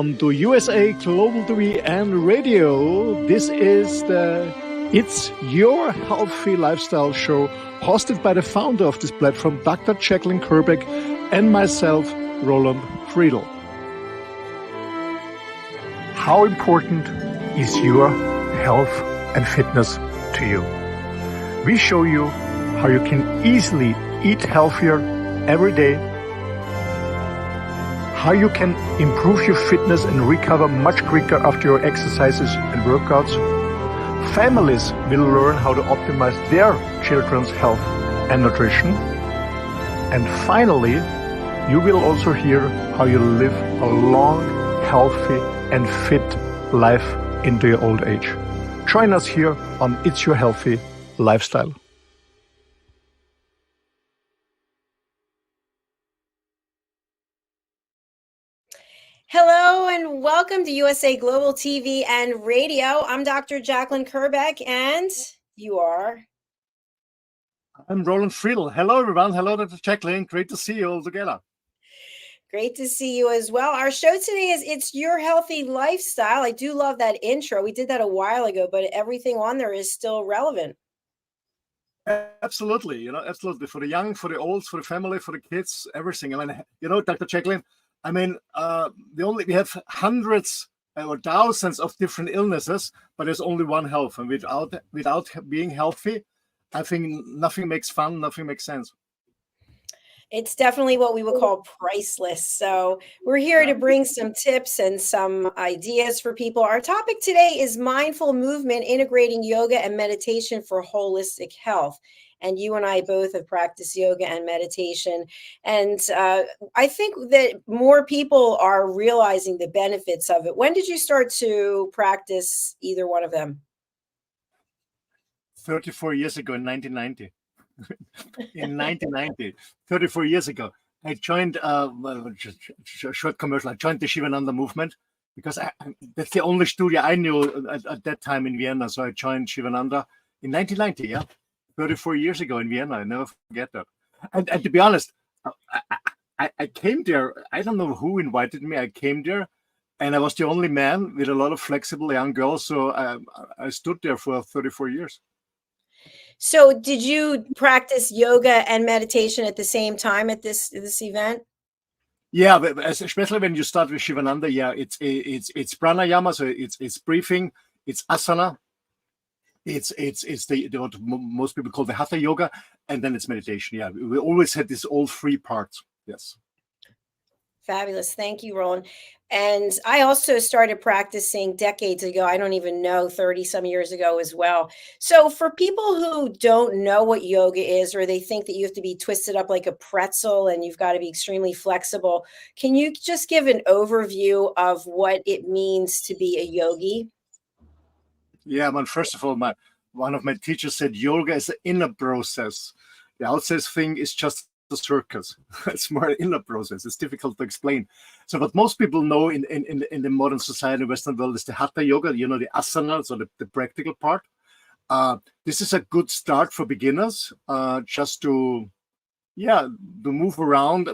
from the USA Global TV and Radio. This is It's Your Healthy Lifestyle show, hosted by the founder of this platform, Dr. Jacalyn Kerbeck, and myself, Roland Friedl. How important is your health and fitness to you? We show you how you can easily eat healthier every day, how you can improve your fitness and recover much quicker after your exercises and workouts. Families will learn how to optimize their children's health and nutrition. And finally, you will also hear how you live a long, healthy and fit life into your old age. Join us here on It's Your Healthy Lifestyle. Hello and welcome to USA Global TV and Radio. I'm Dr. Jacalyn Kerbeck, and you are? I'm Roland Friedl. Hello, everyone. Hello, Dr. Jacalyn. Great to see you all together. Great to see you as well. Our show today is It's Your Healthy Lifestyle. I do love that intro. We did that a while ago, but everything on there is still relevant. Absolutely. Absolutely. For the young, for the old, for the family, for the kids, everything. I mean, Dr. Jacalyn, we have hundreds or thousands of different illnesses, but there's only one health. And without being healthy, I think nothing makes fun, nothing makes sense. It's definitely what we would call priceless. So we're here to bring some tips and some ideas for people. Our topic today is mindful movement, integrating yoga and meditation for holistic health. And you and I both have practiced yoga and meditation. And I think that more people are realizing the benefits of it. When did you start to practice either one of them? 34 years ago in 1990. In 1990, 34 years ago, I joined short commercial. I joined the Shivananda movement because that's the only studio I knew at that time in Vienna. So I joined Shivananda in 1990. Yeah, 34 years ago in Vienna. I never forget that. And to be honest, I came there. I don't know who invited me. I came there, and I was the only man with a lot of flexible young girls. So I stood there for 34 years. So did you practice yoga and meditation at the same time at this event? Yeah, but especially when you start with Shivananda, yeah, it's pranayama, so it's breathing, it's asana, it's the what most people call the hatha yoga, and then it's meditation. Yeah, we always had this all three parts. Yes. Fabulous. Thank you, Roland. And I also started practicing decades ago. I don't even know, 30 some years ago as well. So for people who don't know what yoga is, or they think that you have to be twisted up like a pretzel and you've got to be extremely flexible, can you just give an overview of what it means to be a yogi? Yeah, man, first of all, one of my teachers said yoga is an inner process. The outside thing is just the circus. It's more an inner process. It's difficult to explain. So what most people know in the modern society, Western world, is the hatha yoga, the asana, so the practical part. This is a good start for beginners, just to move around,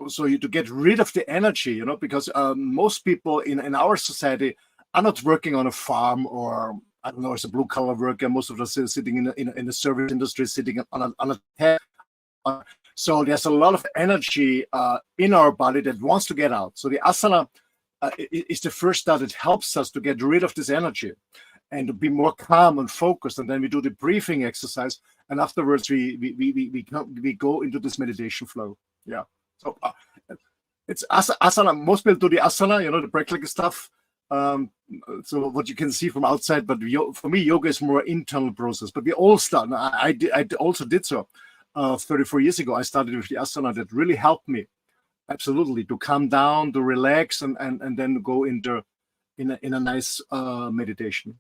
so to get rid of the energy, because most people in our society are not working on a farm, or I don't know, as a blue collar worker. Most of us are sitting in the service industry, sitting on a tent. So there's a lot of energy in our body that wants to get out. So the asana is the first step that helps us to get rid of this energy and to be more calm and focused. And then we do the breathing exercise, and afterwards we go into this meditation flow. Yeah. So it's asana. Most people do the asana, the practical stuff. So what you can see from outside, but for me, yoga is more internal process. But we all start. I also did so. 34 years ago, I started with the asana that really helped me, absolutely, to calm down, to relax, and then go in a nice meditation.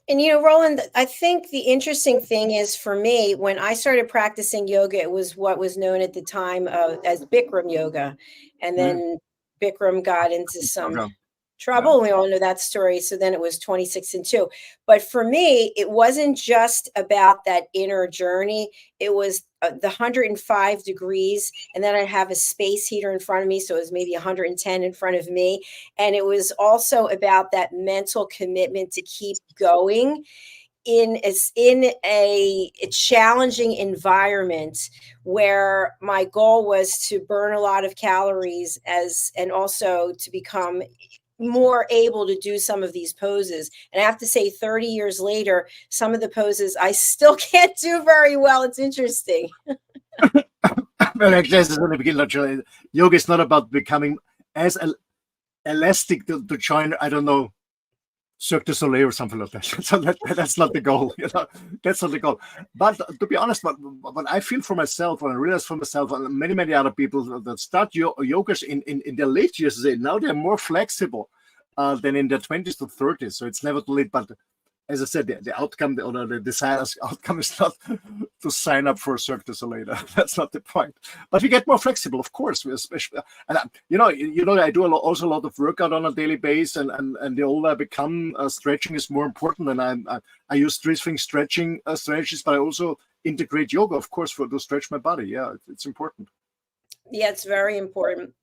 And Roland, I think the interesting thing is, for me, when I started practicing yoga, it was what was known at the time as Bikram yoga, and then Bikram got into some trouble. We all know that story. So then it was 26-2. But for me, it wasn't just about that inner journey. It was the 105 degrees. And then I have a space heater in front of me. So it was maybe 110 in front of me. And it was also about that mental commitment to keep going in a challenging environment where my goal was to burn a lot of calories and also to become more able to do some of these poses. And I have to say, 30 years later, some of the poses I still can't do very well. It's interesting. Well, actually, as in the beginning, yoga is not about becoming as elastic to join, I don't know, Cirque du Soleil or something like that. So that's not the goal, that's not the goal. But to be honest, what I feel for myself, and I realize for myself, and many other people that start yogas in their late years, now they're more flexible than in their 20s to 30s. So it's never too late. But as I said, the outcome or the desired outcome is not to sign up for a Cirque du Soleil. That's not the point. But we get more flexible, of course. We especially, and I do also a lot of workout on a daily basis, and the older I become, stretching is more important. And I use 3 things stretching strategies, but I also integrate yoga, of course, to stretch my body. Yeah, it's important. Yeah, it's very important.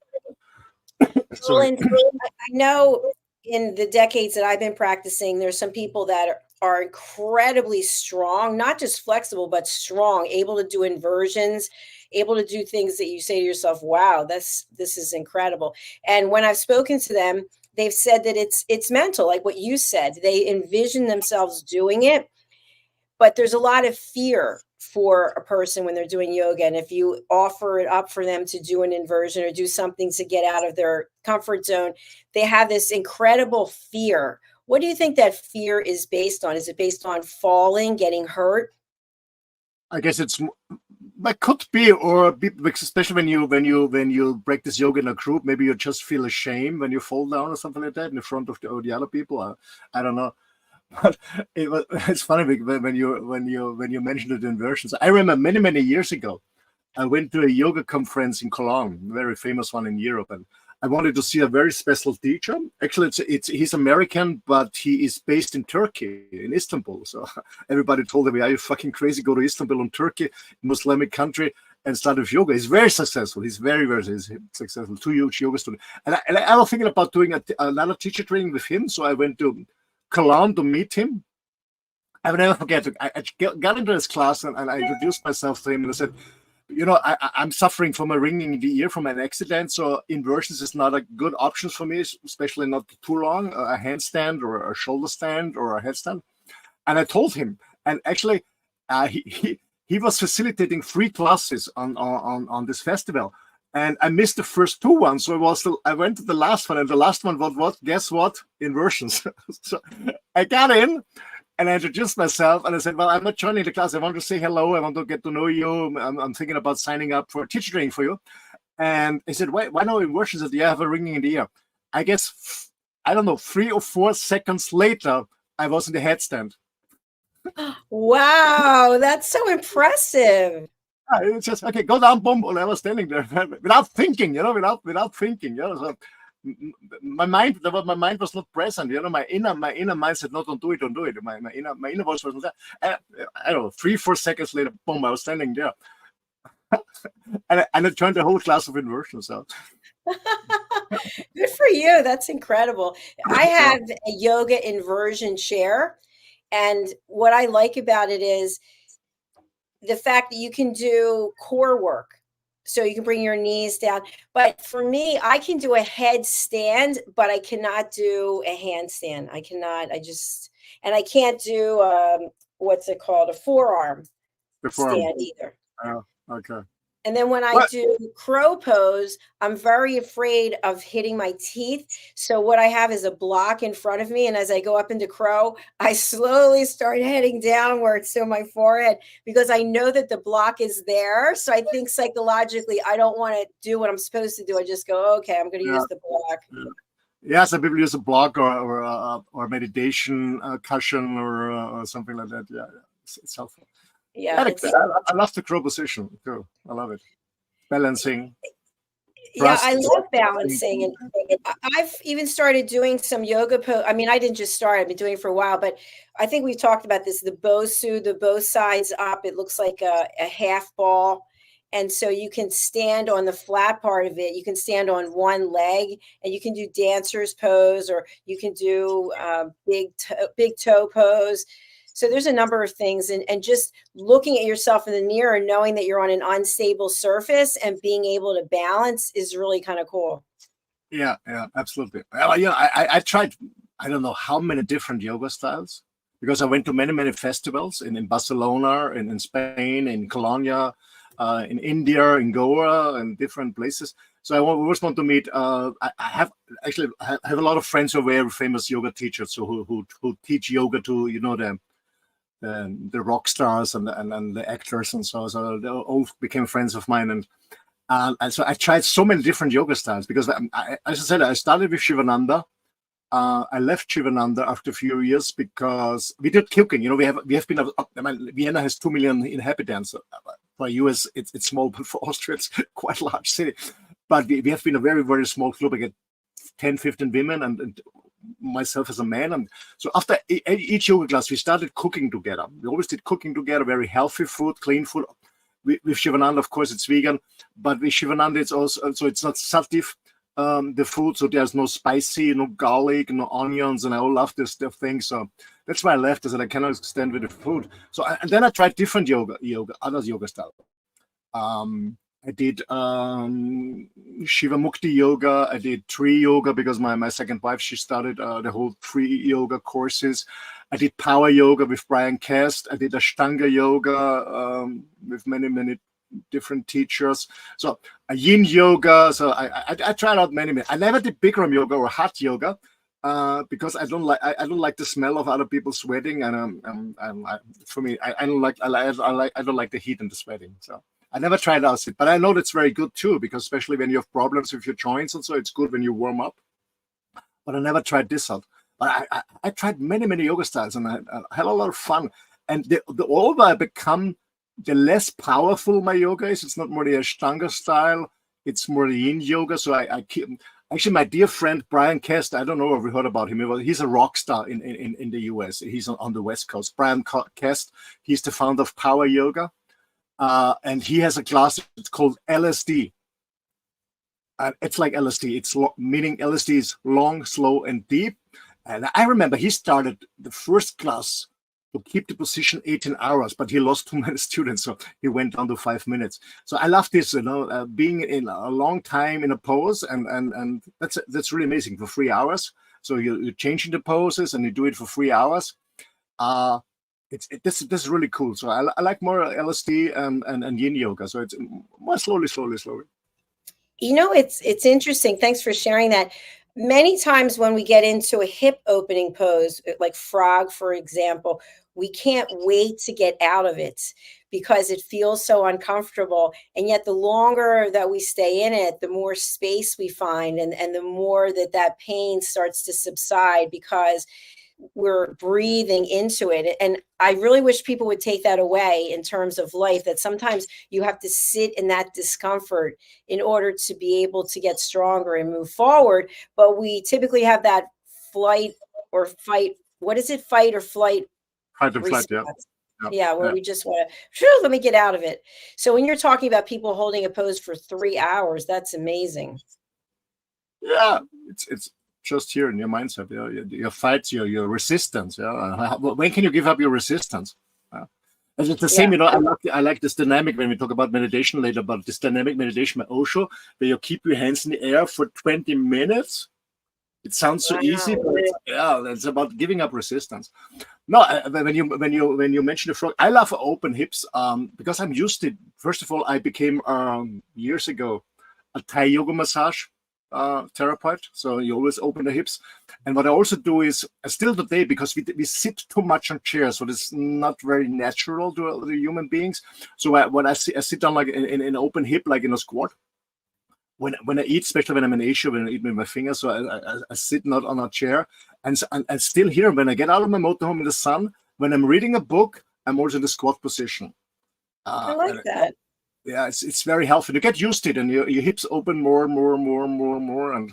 Roland, I know in the decades that I've been practicing, there's some people that are incredibly strong, not just flexible, but strong, able to do inversions, able to do things that you say to yourself, wow, this is incredible. And when I've spoken to them, they've said that it's mental, like what you said. They envision themselves doing it, but there's a lot of fear for a person when they're doing yoga. And if you offer it up for them to do an inversion or do something to get out of their comfort zone, they have this incredible fear. What do you think that fear is based on? Is it based on falling, getting hurt? I guess it could be, or especially when you practice yoga in a group, maybe you just feel ashamed when you fall down or something like that in front of the other people. I don't know. But it's funny when you mentioned the inversions. I remember many years ago, I went to a yoga conference in Cologne, a very famous one in Europe, and I wanted to see a very special teacher. Actually, he's American, but he is based in Turkey, in Istanbul. So everybody told him, "Are you fucking crazy? Go to Istanbul in Turkey, Islamic country, and start with yoga." He's very successful. He's very successful. 2 huge yoga students, and I was thinking about doing another teacher training with him. So I went to Cologne to meet him. I will never forget. I got into his class and I introduced myself to him and I said, I'm suffering from a ringing in the ear from an accident, so inversions is not a good option for me, especially not too long, a handstand or a shoulder stand or a headstand. And I told him, and actually he was facilitating 3 classes on this festival. And I missed the first 2 ones, so I went to the last one, and the last one was what? Guess what? Inversions. So I got in, and I introduced myself, and I said, "Well, I'm not joining the class. I want to say hello. I want to get to know you. I'm thinking about signing up for a teacher training for you." And he said, "Why no inversions?" I said, "Yeah, I have a ringing in the ear." I guess I don't know, 3 or 4 seconds later, I was in the headstand. Wow, that's so impressive. It's just okay. Go down, boom. And I was standing there without thinking, without thinking. So my mind was not present. My inner mind said, "No, don't do it. My inner voice wasn't there." I don't know. 3, 4 seconds later, boom! I was standing there, and I turned the whole class of inversions. So Good for you. That's incredible. I have a yoga inversion chair, and what I like about it is the fact that you can do core work. So you can bring your knees down. But for me, I can do a headstand, but I cannot do a handstand. I can't do, what's it called? A forearm stand either. Oh, okay. And then when I do crow pose, I'm very afraid of hitting my teeth. So what I have is a block in front of me. And as I go up into crow, I slowly start heading downwards to my forehead because I know that the block is there. So I think psychologically, I don't want to do what I'm supposed to do. I just go, okay, I'm going to use the block. Yeah, some people use a block or meditation cushion or something like that. Yeah, it's helpful. Yeah, I love the crow position too. I love it. Balancing. Yeah, I trust. love balancing, and I've even started doing some yoga I mean, I didn't just start, I've been doing it for a while, but I think we've talked about this, the bosu, the both sides up, it looks like a half ball. And so you can stand on the flat part of it. You can stand on one leg, and you can do dancer's pose, or you can do big toe pose. So there's a number of things, and just looking at yourself in the mirror, knowing that you're on an unstable surface and being able to balance is really kind of cool. Yeah, absolutely. Well, yeah, I tried, I don't know how many different yoga styles, because I went to many festivals in Barcelona, in Spain, in Colombia, in India, in Goa, and different places. So I always want to meet. I have actually I have a lot of friends who are very famous yoga teachers, so who teach yoga to the rock stars and the actors, and so they all became friends of mine. And so I tried so many different yoga styles, because as I said, I started with Shivananda. I left Shivananda after a few years because we did cooking. We have been. I mean, Vienna has 2 million inhabitants. For US, it's small, but for Austria, it's quite a large city. But we have been a very small club. I get 10, 15 women, and myself as a man. And so after each yoga class, we started cooking together. We always did cooking together, very healthy food, clean food. With Shivananda, of course, it's vegan, but with Shivananda, it's also, so it's not sativ, the food, so there's no spicy, no garlic, no onions, and I all love this stuff thing. So that's why I left. I said I cannot stand with the food. So and then I tried different other yoga styles. I did Shiva Mukti yoga. I did tree yoga, because my second wife, she started the whole tree yoga courses. I did power yoga with Brian Cast. I did Ashtanga yoga with many different teachers. So a yin yoga. So I tried out many. I never did Bikram yoga or hot yoga, because I don't like the smell of other people sweating, and for me, I don't like the heat and the sweating. So I never tried out it, but I know that's very good too, because especially when you have problems with your joints and so, it's good when you warm up. But I never tried this out. But I tried many yoga styles, and I had a lot of fun. And the older I become, the less powerful my yoga is. It's not more the Ashtanga style. It's more the Yin yoga. So I keep. Actually, my dear friend Brian Cast, I don't know if you heard about him. He's a rock star in the US. He's on the West Coast. Brian Cast, he's the founder of Power Yoga. And he has a class, it's called LSD. It's like LSD. It's meaning LSD is long, slow, and deep. And I remember he started the first class to keep the position 18 hours, but he lost too many students, so he went down to 5 minutes. So I love this, being in a long time in a pose, and that's really amazing for 3 hours. So you're changing the poses, and you do it for 3 hours. This is really cool. So I like more LSD and Yin yoga. So it's more slowly. It's interesting. Thanks for sharing that. Many times when we get into a hip opening pose, like frog, for example, we can't wait to get out of it because it feels so uncomfortable. And yet the longer that we stay in it, the more space we find, and the more that pain starts to subside, because we're breathing into it. And I really wish people would take that away in terms of life, that sometimes you have to sit in that discomfort in order to be able to get stronger and move forward. But we typically have that flight or fight. What is it? Fight or flight? Fight and flight, yeah. Yeah, where we just want to, let me get out of it. So when you're talking about people holding a pose for 3 hours, that's amazing. Yeah, it's just here in your mindset, your fights, your resistance. Yeah, when can you give up your resistance? It's the same, I like this dynamic when we talk about meditation later, about this dynamic meditation by Osho, where you keep your hands in the air for 20 minutes. It sounds so easy, but it's about giving up resistance. No, when you mention the frog, I love open hips because I'm used to. First of all, I became years ago a Thai yoga massage therapist. So you always open the hips. And what I also do is still today, because we sit too much on chairs, so it's not very natural to the human beings. So when I sit down like in an open hip, like in a squat. When I eat, especially when I'm in Asia, when I eat with my fingers, so I sit not on a chair, and still here, when I get out of my motorhome in the sun, when I'm reading a book, I'm also in the squat position. I like that. Yeah, it's very healthy. You get used to it, and your hips open more and more and more and more and more, and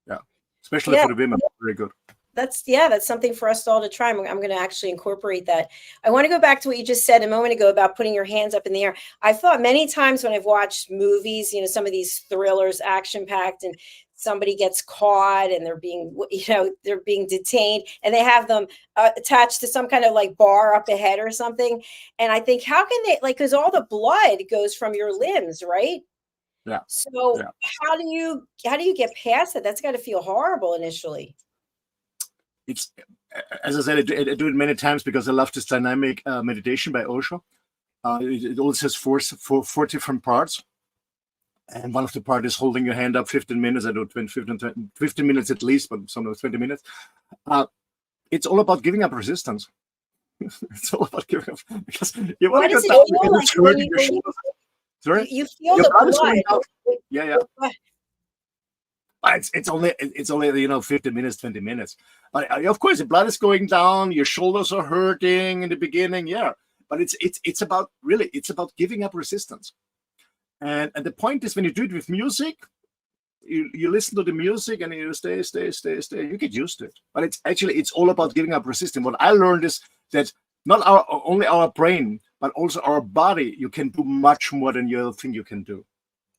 yeah, especially Yeah. for the women, very good. That's something for us all to try. I'm going to actually incorporate that. I want to go back to what you just said a moment ago about putting your hands up in the air. I've thought many times when I've watched movies, some of these thrillers, action packed, and somebody gets caught and they're being detained, and they have them attached to some kind of like bar up ahead or something. And I think, how can they, like, because all the blood goes from your limbs, right? Yeah, So yeah. how do you get past it? That's got to feel horrible initially. It's, as I said, I do it many times because I love this dynamic meditation by Osho. It also has four different parts. And one of the parts is holding your hand up 15 minutes. I do 15 minutes at least, but sometimes 20 minutes. It's all about giving up resistance. It's all about giving up, because you want to go down, it's hurting your shoulders. Sorry? You feel your the blood is going blood. down. Yeah. It's only 15 minutes, 20 minutes. But of course, the blood is going down. Your shoulders are hurting in the beginning. Yeah, but it's about giving up resistance. And the point is, when you do it with music, you listen to the music and you stay. You get used to it. But it's all about giving up resistance. What I learned is that not only our brain, but also our body, you can do much more than you think you can do.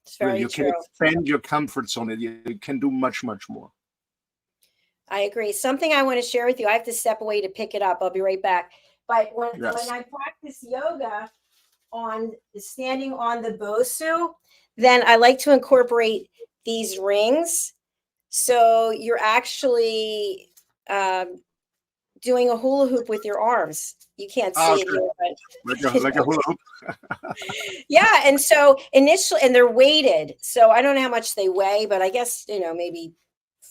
It's very you true. can expand your comfort zone. You can do much more. I agree. Something I want to share with you. I have to step away to pick it up. I'll be right back. But when I practice yoga on standing on the Bosu, then I like to incorporate these rings. So you're actually doing a hula hoop with your arms. You can't see it here, but like a hula hoop. Yeah, and so initially, and they're weighted. So I don't know how much they weigh, but I guess maybe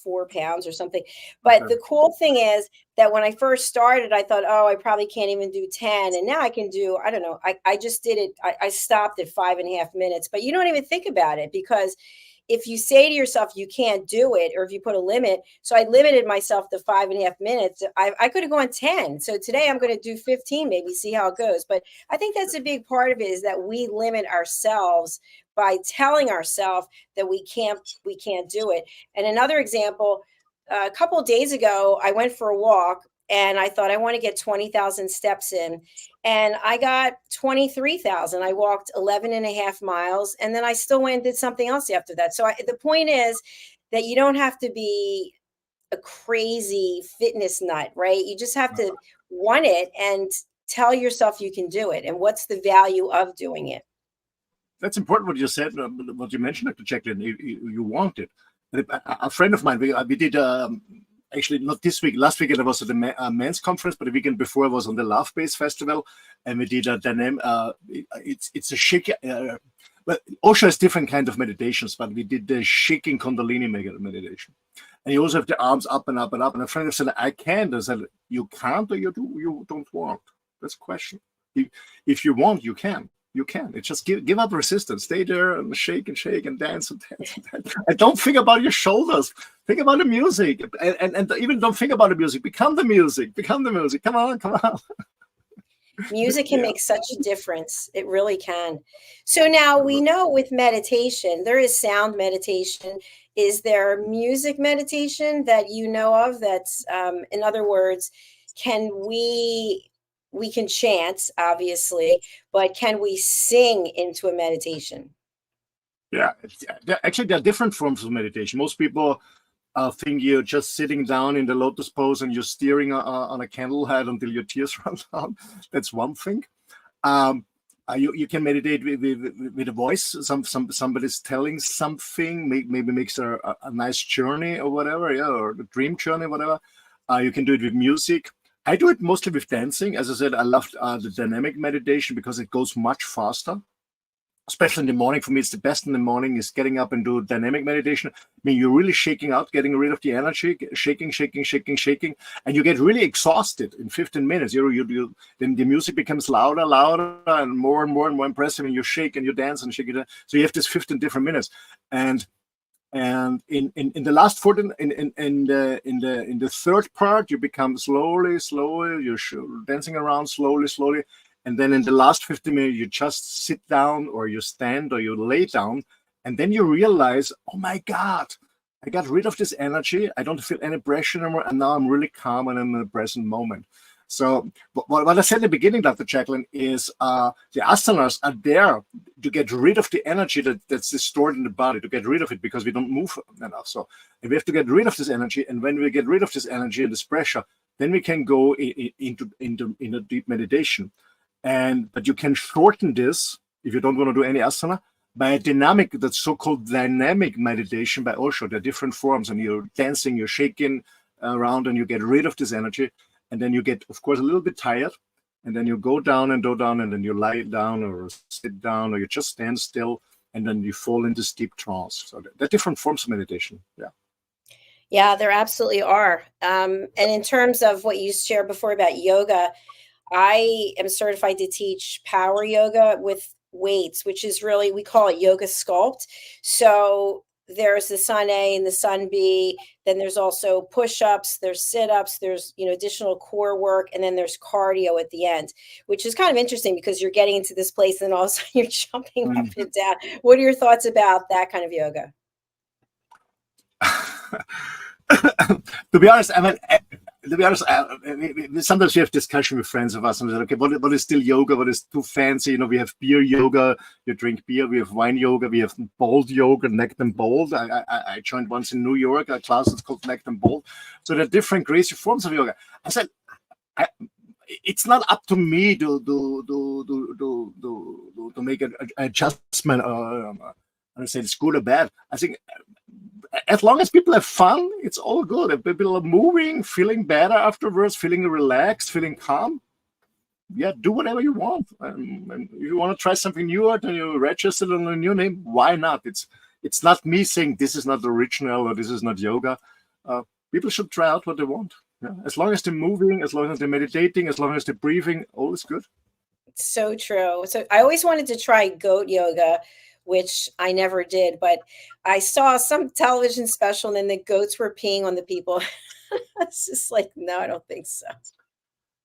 4 pounds or something. But Okay. the cool thing is that when I first started, I thought, oh, I probably can't even do 10. And now I can do, I don't know, I just did it. I stopped at 5.5 minutes, but you don't even think about it, because if you say to yourself you can't do it, or if you put a limit, so I limited myself to 5.5 minutes. I could have gone 10. So today I'm going to do 15, maybe see how it goes. But I think that's a big part of it, is that we limit ourselves by telling ourselves that we can't do it. And another example, a couple of days ago, I went for a walk and I thought I want to get 20,000 steps in. And I got 23,000. I walked 11.5 miles, and then I still went and did something else after that. So the point is that you don't have to be a crazy fitness nut, right? You just have to want it and tell yourself you can do it. And what's the value of doing it? That's important what you said, what you mentioned, Dr. Jacalyn. You want it. A friend of mine, we did actually not this week. Last weekend I was at the men's conference, but the weekend before I was on the Love Base Festival, and we did a dynamic. It's a shake. Well, Osho has different kind of meditations, but we did the shaking Kundalini meditation, and you also have the arms up and up and up. And a friend said, "I can't." I said, "You can't, or you don't want." That's a question. If you want, you can. You can. It's just give up resistance. Stay there and shake and dance and dance and dance. And don't think about your shoulders. Think about the music. And even don't think about the music. Become the music. Become the music. Come on. Music can make such a difference. It really can. So now we know with meditation, there is sound meditation. Is there music meditation that you know of that's, in other words, we can chant, obviously, but can we sing into a meditation? Yeah. Actually, there are different forms of meditation. Most people think you're just sitting down in the lotus pose and you're steering on a candle head until your tears run down. That's one thing. You can meditate with a voice. Somebody's telling something, maybe makes a nice journey or whatever, or a dream journey, whatever. You can do it with music. I do it mostly with dancing. As I said, I love the dynamic meditation because it goes much faster, especially in the morning. For me, it's the best in the morning is getting up and do dynamic meditation. I mean, you're really shaking out, getting rid of the energy, shaking, and you get really exhausted in 15 minutes. Then the music becomes louder, and more impressive, and you shake and you dance and shake it. So you have this 15 different minutes, and in the last 14, in the third part, you become slowly, you're dancing around slowly, And then in the last 15 minutes, you just sit down or you stand or you lay down. And then you realize, oh my God, I got rid of this energy. I don't feel any pressure anymore. And now I'm really calm and I'm in the present moment. So what I said in the beginning, Dr. Jacalyn, is the asanas are there to get rid of the energy that's stored in the body, to get rid of it because we don't move enough. So we have to get rid of this energy. And when we get rid of this energy and this pressure, then we can go into a deep meditation. But you can shorten this if you don't want to do any asana by a dynamic, that's so-called dynamic meditation by Osho. There are different forms, and you're dancing, you're shaking around, and you get rid of this energy. And then you get, of course, a little bit tired. And then you go down, and then you lie down or sit down, or you just stand still, and then you fall into this deep trance. So there are different forms of meditation. Yeah. Yeah, there absolutely are. And in terms of what you shared before about yoga, I am certified to teach power yoga with weights, which is really, we call it yoga sculpt. So there's the sun A and the sun B. Then there's also push-ups, there's sit-ups, there's, additional core work, and then there's cardio at the end, which is kind of interesting because you're getting into this place and all of a sudden you're jumping up and down. What are your thoughts about that kind of yoga? To be honest, sometimes we have discussion with friends of us and we say, okay, what is still yoga? What is too fancy? We have beer yoga, you drink beer, we have wine yoga, we have bold yoga, necked and bold. I joined once in New York, a class that's called necked and bold. So there are different crazy forms of yoga. I said, it's not up to me to make an adjustment I say it's good or bad. I think as long as people have fun, it's all good. If people are moving, feeling better afterwards, feeling relaxed, feeling calm, yeah, do whatever you want. And if you want to try something new and you register on a new name, why not? It's not me saying this is not original or this is not yoga. People should try out what they want. Yeah? As long as they're moving, as long as they're meditating, as long as they're breathing, all is good. So true. So I always wanted to try goat yoga, which I never did, but I saw some television special and then the goats were peeing on the people. It's just like, no, I don't think so.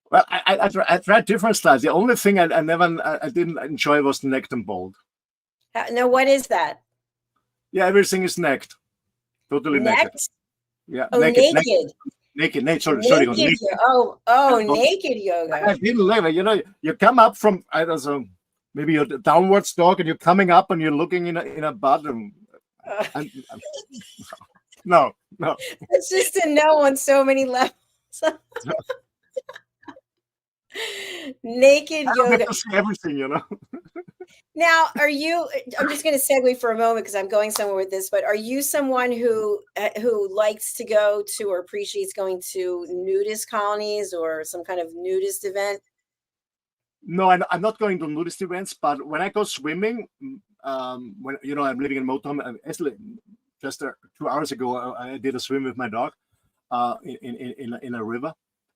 Well, I tried different styles. The only thing I didn't enjoy was the necked and bold. No, what is that? Yeah, everything is necked. Totally naked. Yeah, oh, naked. Naked. Sorry. Naked. Naked yoga. I didn't like it. You come up from, I don't know, maybe you're downwards dog and you're coming up and you're looking in a bottom. No. It's just a no on so many levels. Naked yoga. Everything, Now, I'm just going to segue for a moment because I'm going somewhere with this, but are you someone who likes to go to or appreciates going to nudist colonies or some kind of nudist event? No, I'm not going to nudist events, but when I go swimming, when I'm living in Motown, actually just 2 hours ago, I did a swim with my dog in a river,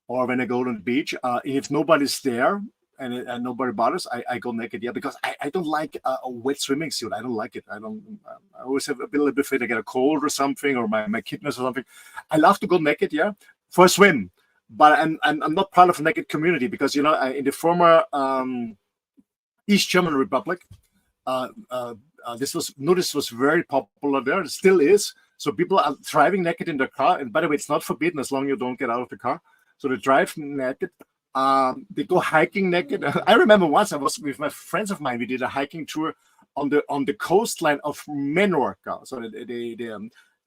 or when I go to the beach, if nobody's there and nobody bothers, I go naked. Yeah, because I don't like a wet swimming suit. I don't like it. I always have a little bit afraid I get a cold or something, or my kidneys or something. I love to go naked, yeah, for a swim. But I'm not part of a naked community because in the former East German Republic, nudist was very popular there. It still is. So people are driving naked in their car, and by the way, it's not forbidden as long as you don't get out of the car. So they drive naked. They go hiking naked. I remember once I was with my friends of mine. We did a hiking tour on the coastline of Menorca. So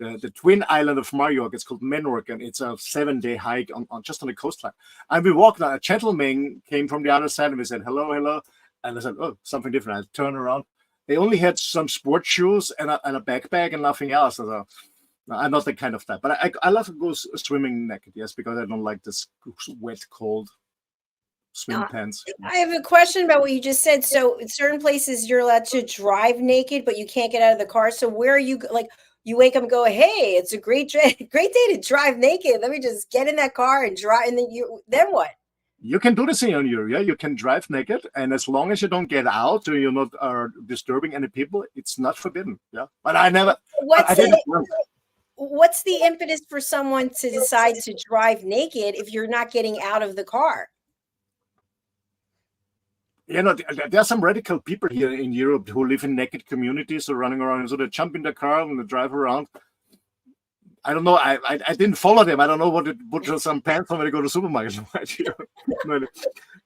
the twin island of Majorca, it's called Menorca, and it's a 7-day hike on just on the coastline. And we walked. A gentleman came from the other side, and we said hello, and I said, oh, something different. I turned around. They only had some sports shoes and a backpack and nothing else. So, I'm not that kind of type, but I love to go swimming naked, yes, because I don't like this wet, cold swim pants. I have a question about what you just said. So in certain places you're allowed to drive naked, but you can't get out of the car. So where are you, like, you wake up and go, hey, it's a great day to drive naked. Let me just get in that car and drive. And then what? You can do this in your area. You can drive naked, and as long as you don't get out or you're not disturbing any people, it's not forbidden. Yeah, but I never. What's the impetus for someone to decide to drive naked if you're not getting out of the car? there are some radical people here in Europe who live in naked communities or running around. So they jump in the car and they drive around. I don't know. I didn't follow them. I don't know what it put some pants on when they go to the supermarket.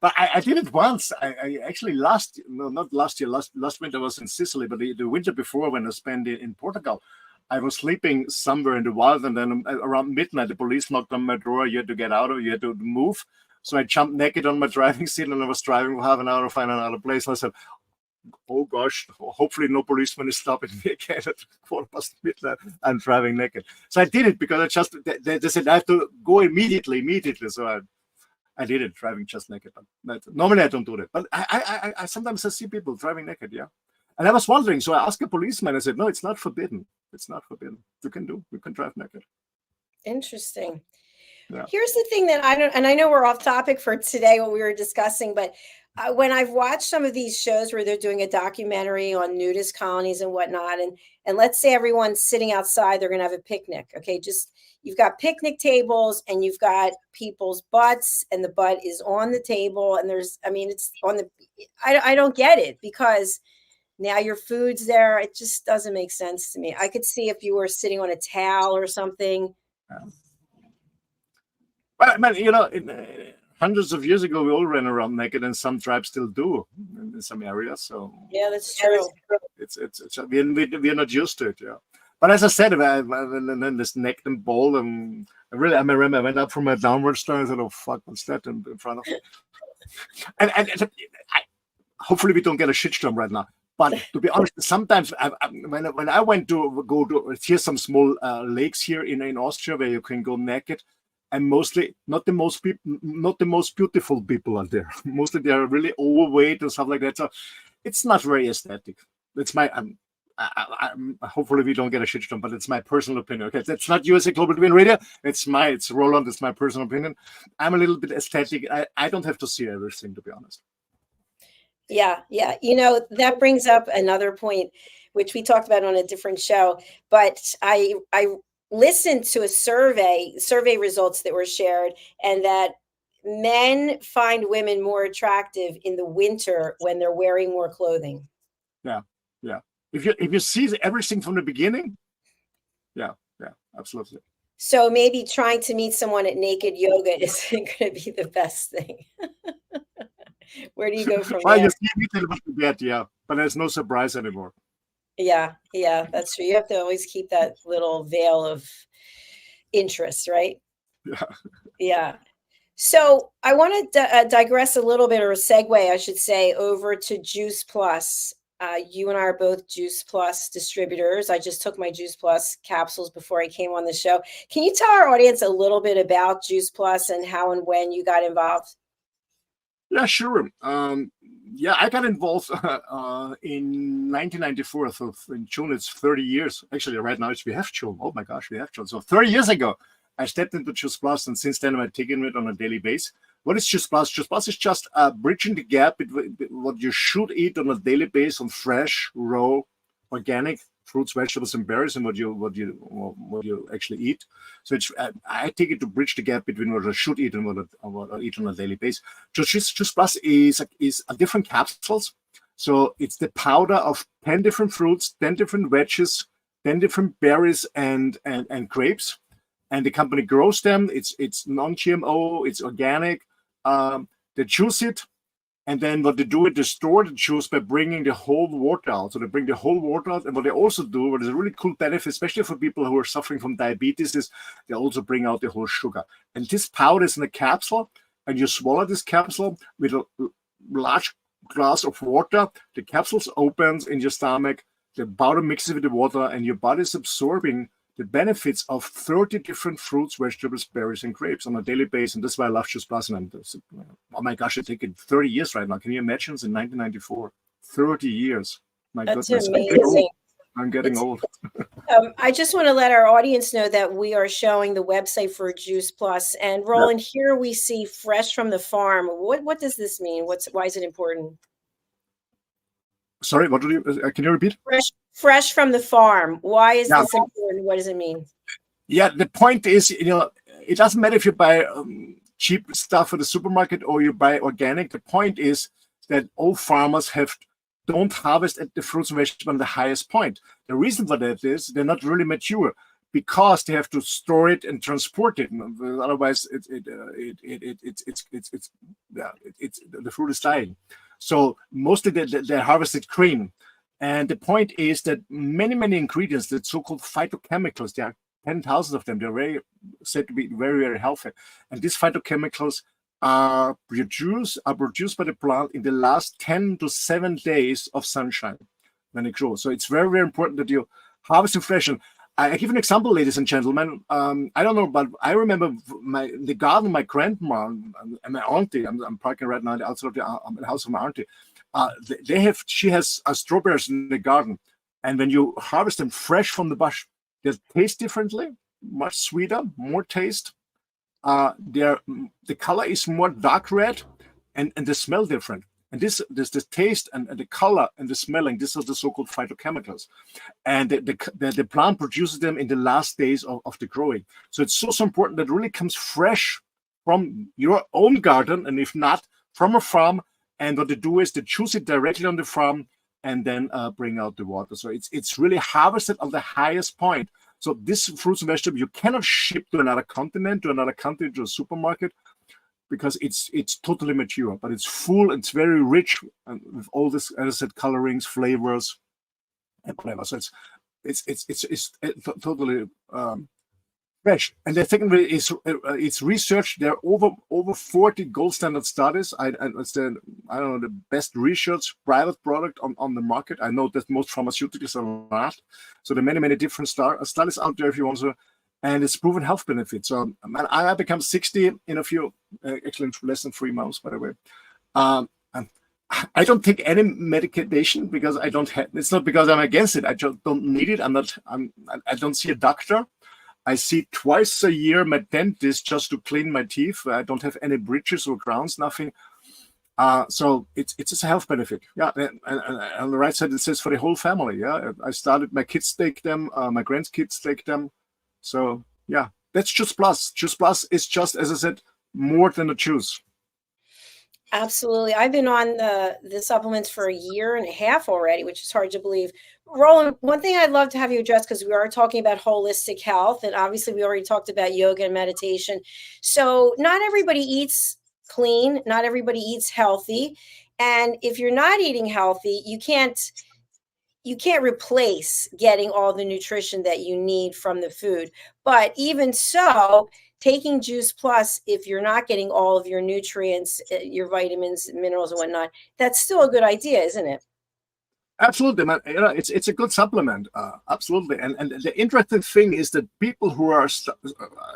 But I did it once. I actually not last year. Last winter I was in Sicily, but the winter before when I spent it in Portugal, I was sleeping somewhere in the wild, and then around midnight the police knocked on my door. You had to get out of. You had to move. So I jumped naked on my driving seat, and I was driving for half an hour to find another place. And I said, oh gosh, hopefully no policeman is stopping me again at midnight. I'm driving naked. So I did it because they said I have to go immediately. So I did it, driving just naked. But normally I don't do that. But I sometimes I see people driving naked, yeah. And I was wondering, so I asked a policeman, I said, no, it's not forbidden. It's not forbidden. You can drive naked. Interesting. Yeah. Here's the thing that I know we're off topic for today, what we were discussing, but when I've watched some of these shows where they're doing a documentary on nudist colonies and whatnot, and let's say everyone's sitting outside, they're going to have a picnic. Okay. Just, you've got picnic tables and you've got people's butts, and the butt is on the table. And it's on the, I don't get it, because now your food's there. It just doesn't make sense to me. I could see if you were sitting on a towel or something. Yeah. Well, hundreds of years ago, we all ran around naked, and some tribes still do in some areas. So yeah, that's true. We're not used to it, yeah. But as I said, and then this neck and ball, and I remember I went up from a downward star and I said, "Oh fuck, what's that in front of me?" and hopefully we don't get a shitstorm right now. But to be honest, sometimes when I went to go to here's some small lakes here in Austria where you can go naked. And mostly not the most beautiful people are there. Mostly they are really overweight and stuff like that. So it's not very aesthetic. It's my hopefully we don't get a shitstorm, but it's my personal opinion. Okay, that's not USA Global Twin Radio. It's Roland. It's my personal opinion. I'm a little bit aesthetic. I don't have to see everything, to be honest. Yeah. That brings up another point, which we talked about on a different show. But I listened to a survey results that were shared, and that men find women more attractive in the winter when they're wearing more clothing. Yeah. If you see everything from the beginning, yeah, absolutely. So maybe trying to meet someone at naked yoga isn't going to be the best thing. Where do you go from there? You see a little bit, yeah, but there's no surprise anymore. Yeah, that's true. You have to always keep that little veil of interest, right? Yeah. So I want to digress a little bit, or segue, I should say, over to Juice Plus. You and I are both Juice Plus distributors. I just took my Juice Plus capsules before I came on the show. Can you tell our audience a little bit about Juice Plus and how and when you got involved? Yeah, sure. I got involved in 1994. So in June, it's 30 years. Actually, right now we have June. Oh my gosh, we have June. So 30 years ago, I stepped into Juice Plus, and since then I've taken it on a daily basis. What is Juice Plus? Juice Plus is just bridging the gap between what you should eat on a daily basis on fresh, raw, organic fruits, vegetables, and berries, and what you actually eat. So I take it to bridge the gap between what I should eat and what I eat on a daily basis. Juice Plus is a different capsules. So it's the powder of 10 different fruits, 10 different veggies, 10 different berries, and grapes. And the company grows them. It's non-GMO. It's organic. They juice it. And then what they do is they store the juice by bringing the whole water out. So they bring the whole water out. And what they also do, what is a really cool benefit, especially for people who are suffering from diabetes, is they also bring out the whole sugar. And this powder is in a capsule, and you swallow this capsule with a large glass of water. The capsule opens in your stomach. The powder mixes with the water, and your body is absorbing the benefits of 30 different fruits, vegetables, berries, and grapes on a daily basis. And that's why I love Juice Plus. And oh my gosh, I take it 30 years right now. Can you imagine? It's in 1994. 30 years. My That's goodness. amazing. I'm getting old. I just want to let our audience know that we are showing the website for Juice Plus. And Roland, here we see fresh from the farm. What does this mean? Why is it important? Sorry, can you repeat? Fresh from the farm. Why is this important? What does it mean? Yeah, the point is, it doesn't matter if you buy cheap stuff at the supermarket or you buy organic. The point is, that all farmers don't harvest at the fruits and vegetables on the highest point. The reason for that is they're not really mature because they have to store it and transport it. Otherwise, the fruit is dying. So mostly they're harvested clean. And the point is that many ingredients, the so-called phytochemicals, there are 10,000 of them. They're said to be very healthy. And these phytochemicals are produced by the plant in the last 10 to 7 days of sunshine when it grows. So it's very important that you harvest fresh. And I give an example, ladies and gentlemen. I don't know, but I remember the garden my grandma and my auntie. I'm parking right now outside of the house of my auntie. She has strawberries in the garden, and when you harvest them fresh from the bush, they taste differently, much sweeter, more taste. The color is more dark red, and they smell different. And the taste and the color and the smelling, this is the so-called phytochemicals. And the plant produces them in the last days of the growing. So it's so important that it really comes fresh from your own garden, and if not, from a farm. And what they do is they choose it directly on the farm and then bring out the water. So it's really harvested on the highest point. So this fruits and vegetables you cannot ship to another continent, to another country, to a supermarket, because it's totally mature. But it's full, it's very rich, and with all this, as I said, colorings, flavors, and whatever. So it's totally fresh. And the second way is it's research. There are over 40 gold standard studies. It's the best research private product on the market. I know that most pharmaceuticals are not. So there are many different studies out there if you want to, and it's proven health benefits. So I become 60 in a few, actually less than 3 months, by the way. And I don't take any medication because I don't have. It's not because I'm against it. I just don't need it. I don't see a doctor. I see twice a year my dentist just to clean my teeth. I don't have any bridges or crowns, nothing. So it's just a health benefit. Yeah, and on the right side it says for the whole family. Yeah, I started. My kids take them. My grandkids take them. So yeah, that's Juice Plus. Juice Plus is just, as I said, more than a juice. Absolutely. I've been on the supplements for 1.5 years already, which is hard to believe. Roland, one thing I'd love to have you address, because we are talking about holistic health, and obviously we already talked about yoga and meditation. So not everybody eats clean, not everybody eats healthy. And if you're not eating healthy, you can't replace getting all the nutrition that you need from the food. But even so, taking Juice Plus, if you're not getting all of your nutrients, your vitamins, minerals, and whatnot, that's still a good idea, isn't it? Absolutely, man. It's a good supplement. Absolutely. And the interesting thing is that people who are,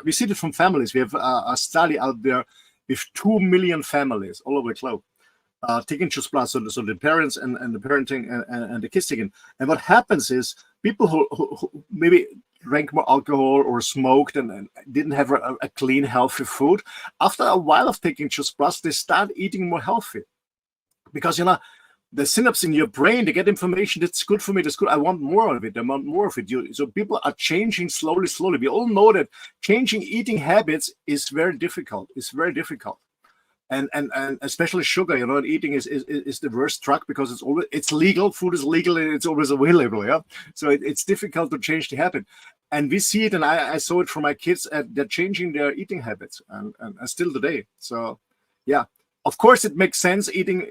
we see it from families. We have a study out there with 2 million families all over the globe taking Juice Plus. So the parents and the parenting and the kids taking. And what happens is people who maybe drank more alcohol or smoked and didn't have a clean, healthy food, after a while of taking Juice Plus, they start eating more healthy. Because, the synapse in your brain, they get information that's good for me, that's good. I want more of it. I want more of it. So people are changing slowly. We all know that changing eating habits is very difficult. It's very difficult. And especially sugar, eating is the worst drug because it's legal. Food is legal and it's always available. Yeah. So it's difficult to change the habit. And we see it, and I saw it from my kids. They're changing their eating habits, and still today. So, yeah. Of course, it makes sense eating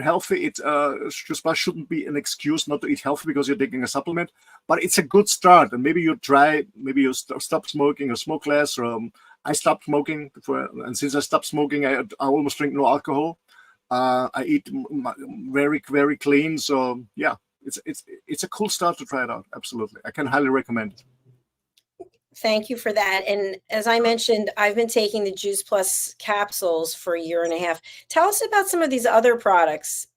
healthy. Juice Plus shouldn't be an excuse not to eat healthy because you're taking a supplement, but it's a good start. And maybe you stop smoking or smoke less. Or I stopped smoking and since I stopped smoking, I almost drink no alcohol. I eat very, very clean. So yeah, it's a cool start to try it out. Absolutely, I can highly recommend it. Thank you for that. And as I mentioned, I've been taking the Juice Plus capsules for 1.5 years. Tell us about some of these other products.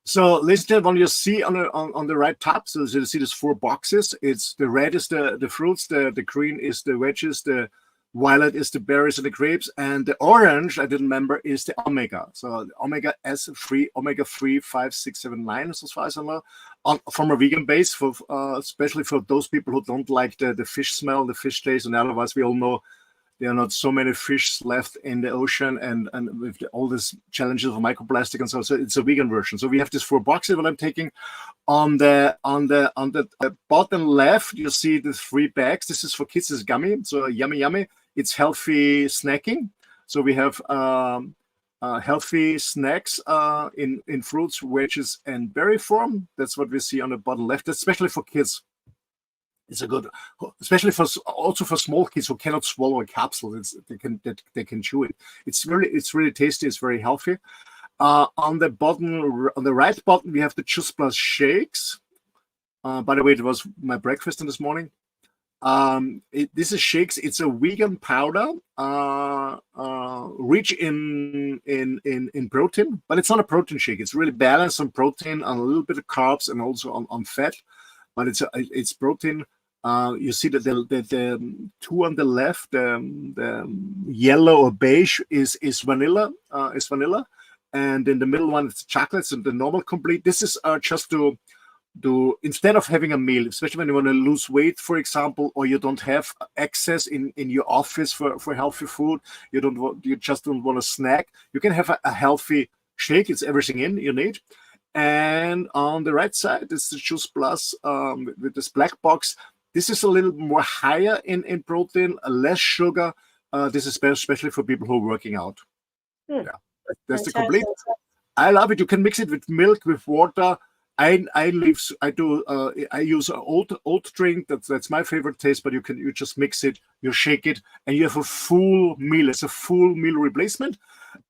So, ladies and gentlemen, you see on the right top, so you see there's 4 boxes. It's the red is the fruits, the green is the veggies, the violet is the berries and the grapes, and the orange, I didn't remember, is the omega. So the omega 3, 5, 6, 7, 9, as far as I know, from a vegan base, especially for those people who don't like the fish smell, the fish taste, and otherwise we all know there are not so many fish left in the ocean, and with all these challenges of microplastic and so it's a vegan version. So we have this 4 boxes that I'm taking. On the bottom left, you see the 3 bags. This is for kids. It's gummy, so yummy. It's healthy snacking. So we have healthy snacks in fruits, veggies, and berry form. That's what we see on the bottom left, especially for kids. It's a good, especially also for small kids who cannot swallow a capsule. They can chew it. It's really tasty. It's very healthy. On the right bottom, we have the Juice Plus shakes. By the way, it was my breakfast this morning. This is shakes. It's a vegan powder, rich in protein, but it's not a protein shake. It's really balanced on protein, on a little bit of carbs, and also on fat. But it's protein. You see that the 2 on the left, the yellow or beige is vanilla. And in the middle one, it's chocolates and the normal complete. This is just to instead of having a meal, especially when you want to lose weight, for example, or you don't have access in your office for healthy food, you just don't want a snack, you can have a healthy shake. It's everything you need. And on the right side is the Juice Plus with this black box. This is a little more higher in protein, less sugar. This is especially for people who are working out. Yeah, that's the complete. I love it. You can mix it with milk, with water. I use an oat drink. That's my favorite taste. But you just mix it, you shake it, and you have a full meal. It's a full meal replacement.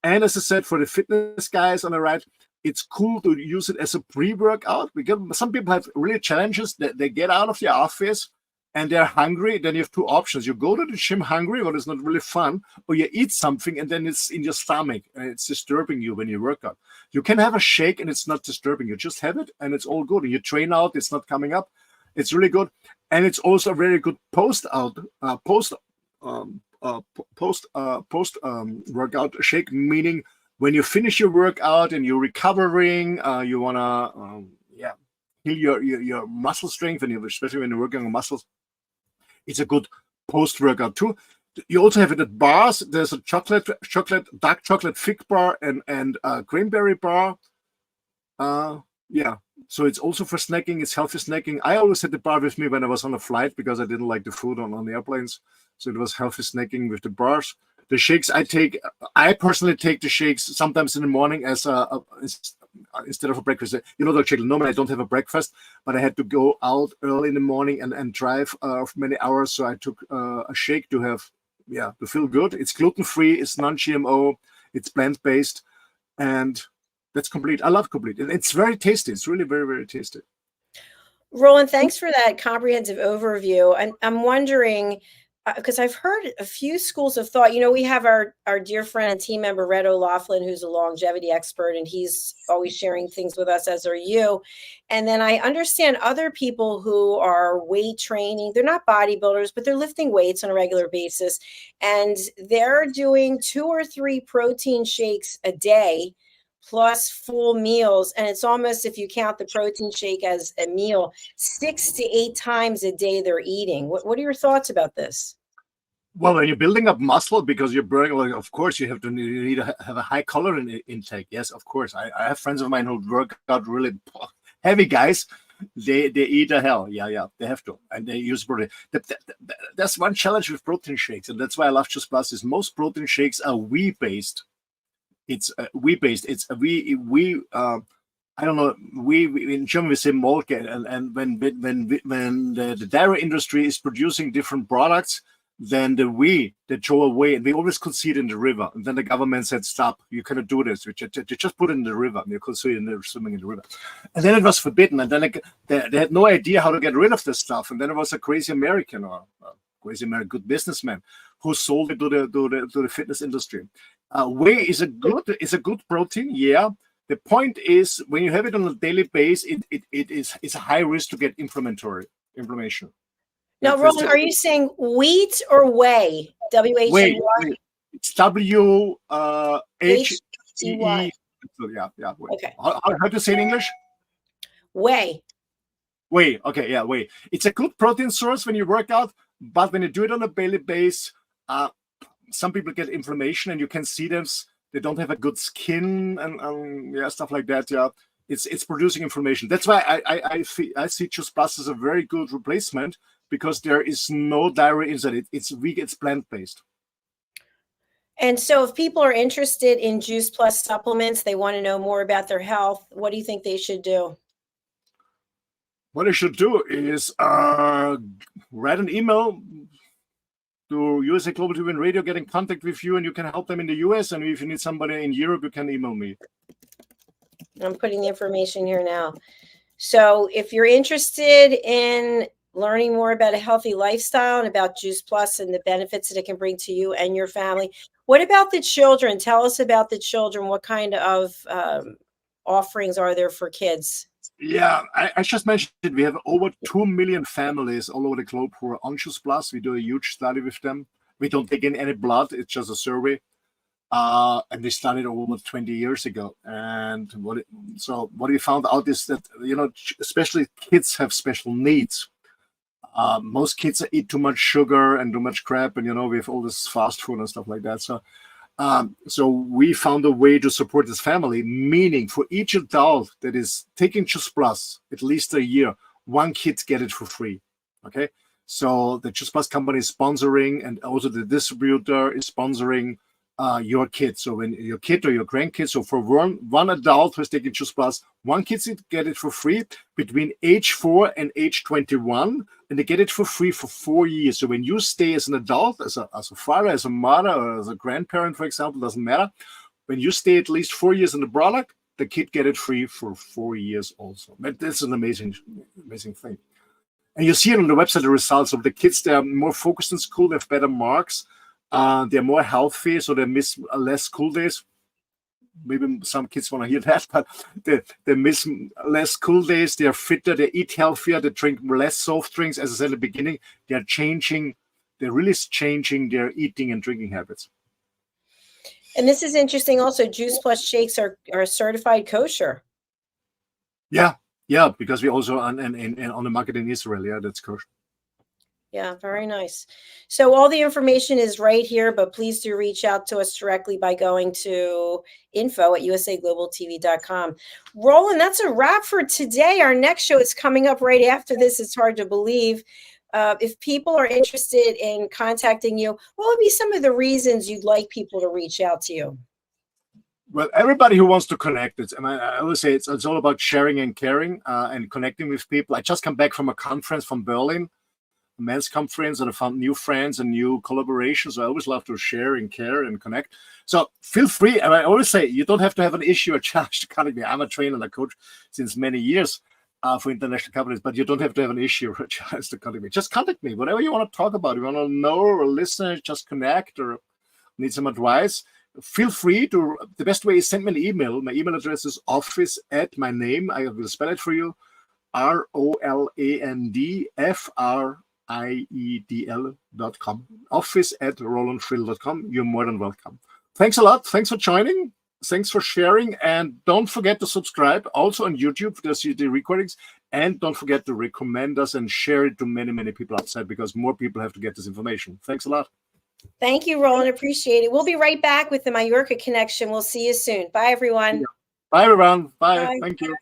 And as I said, for the fitness guys on the right, it's cool to use it as a pre-workout, because some people have really challenges that they get out of the office and they're hungry. Then you have 2 options. You go to the gym hungry, but it's not really fun, or you eat something and then it's in your stomach and it's disturbing you when you work out. You can have a shake and it's not disturbing. You just have it and it's all good. And you train out, it's not coming up. It's really good. And it's also a very good post workout shake, meaning when you finish your workout and you're recovering, you want to heal your muscle strength, and especially when you're working on muscles, it's a good post-workout too. You also have it at bars. There's a dark chocolate fig bar and cranberry bar. So it's also for snacking. It's healthy snacking. I always had the bar with me when I was on a flight because I didn't like the food on the airplanes. So it was healthy snacking with the bars. The shakes I personally take the shakes sometimes in the morning as instead of a breakfast. Jacalyn, normally I don't have a breakfast, but I had to go out early in the morning and drive for many hours. So I took a shake to feel good. It's gluten-free, it's non-GMO, it's plant-based, and that's complete. I love complete. And it's very tasty. It's really very, very tasty. Roland, thanks for that comprehensive overview. And I'm wondering, because I've heard a few schools of thought. We have our dear friend and team member, Red O'Laughlin, who's a longevity expert, and he's always sharing things with us, as are you. And then I understand other people who are weight training. They're not bodybuilders, but they're lifting weights on a regular basis. And they're doing 2 or 3 protein shakes a day, plus full meals. And it's almost, if you count the protein shake as a meal, 6 to 8 times a day they're eating. What are your thoughts about this? Well, when you're building up muscle, because you're burning, of course, you need to have a high calorie intake. Yes, of course. I have friends of mine who work out really heavy guys. They eat a hell. Yeah, they have to. And they use protein. That's one challenge with protein shakes. And that's why I love Juice Plus, is most protein shakes are wheat-based. It's wheat-based. It's I don't know. We in German we say Molke, and when the dairy industry is producing different products, then they throw away, and we always could see it in the river. And then the government said, "Stop! You cannot do this. You just put it in the river." And you could see it swimming in the river. And then it was forbidden. And then they had no idea how to get rid of this stuff. And then it was a crazy American good businessman who sold it to the fitness industry. Whey is a good protein. Yeah. The point is, when you have it on a daily basis, it's a high risk to get inflammation. Now, Roland, are you saying wheat or whey? W-H-E-Y? It's W-H-E-E. Yeah. Okay. How to say in English? Whey. Whey. Okay, yeah, whey. It's a good protein source when you work out, but when you do it on a daily basis, some people get inflammation, and you can see them. They don't have a good skin, and yeah, stuff like that. Yeah, it's producing inflammation. That's why I see Just Plus as a very good replacement, because there is no dairy inside it. It's vegan, it's plant-based. And so if people are interested in Juice Plus supplements, they want to know more about their health, what do you think they should do? What they should do is write an email to USA Global TV and Radio, get in contact with you, and you can help them in the US. And if you need somebody in Europe, you can email me. I'm putting the information here now. So if you're interested in learning more about a healthy lifestyle and about Juice Plus and the benefits that it can bring to you and your family, what about the children? Tell us about the children. What kind of offerings are there for kids? Yeah, I just mentioned we have over 2 million families all over the globe who are on Juice Plus. We do a huge study with them. We don't take in any blood. It's just a survey. And they started almost 20 years ago. And what we found out is that, especially kids have special needs. Most kids eat too much sugar and too much crap, and we have all this fast food and stuff like that. So we found a way to support this family, meaning for each adult that is taking Juice Plus at least a year, one kid get it for free. Okay, so the Juice Plus company is sponsoring, and also the distributor is sponsoring your kid. So when your kid or your grandkids, so for one adult who's taking Juice Plus, one kid get it for free between age 4 and age 21, and they get it for free for 4 years. So when you stay as an adult, as a father, as a mother, or as a grandparent, for example, doesn't matter. When you stay at least 4 years in the product, the kid get it free for 4 years also. That's an amazing thing. And you see it on the website, the results of the kids. They are more focused in school. They have better marks. They're more healthy, so they miss less school days. Maybe some kids want to hear that, but they miss less school days. They're fitter. They eat healthier. They drink less soft drinks. As I said at the beginning, they're really changing their eating and drinking habits. And this is interesting. Also, Juice Plus shakes are certified kosher. Yeah, because we also on the market in Israel. Yeah, that's kosher. Yeah, very nice. So all the information is right here, but please do reach out to us directly by going to info@usaglobaltv.com. Roland, that's a wrap for today. Our next show is coming up right after this. It's hard to believe. If people are interested in contacting you, what would be some of the reasons you'd like people to reach out to you? Well, everybody who wants to connect, I always say it's all about sharing and caring and connecting with people. I just come back from a conference from Berlin, a men's conference, and I found new friends and new collaborations. I always love to share and care and connect. So feel free. And I always say you don't have to have an issue or challenge to contact me. I'm a trainer and a coach since many years for international companies, but you don't have to have an issue or challenge to contact me. Just contact me. Whatever you want to talk about. You want to know or listen, just connect or need some advice. Feel free to. The best way is send me an email. My email address is office at my name. I will spell it for you. ROLANDFRIEDL.com. office@rolandfriedl.com. You're more than welcome. Thanks a lot. Thanks for joining. Thanks for sharing. And don't forget to subscribe also on YouTube to see the recordings. And don't forget to recommend us and share it to many, many people outside, because more people have to get this information. Thanks a lot. Thank you, Roland. Appreciate it. We'll be right back with the Mallorca Connection. We'll see you soon. Bye, everyone. Bye, everyone. Bye. Thank you.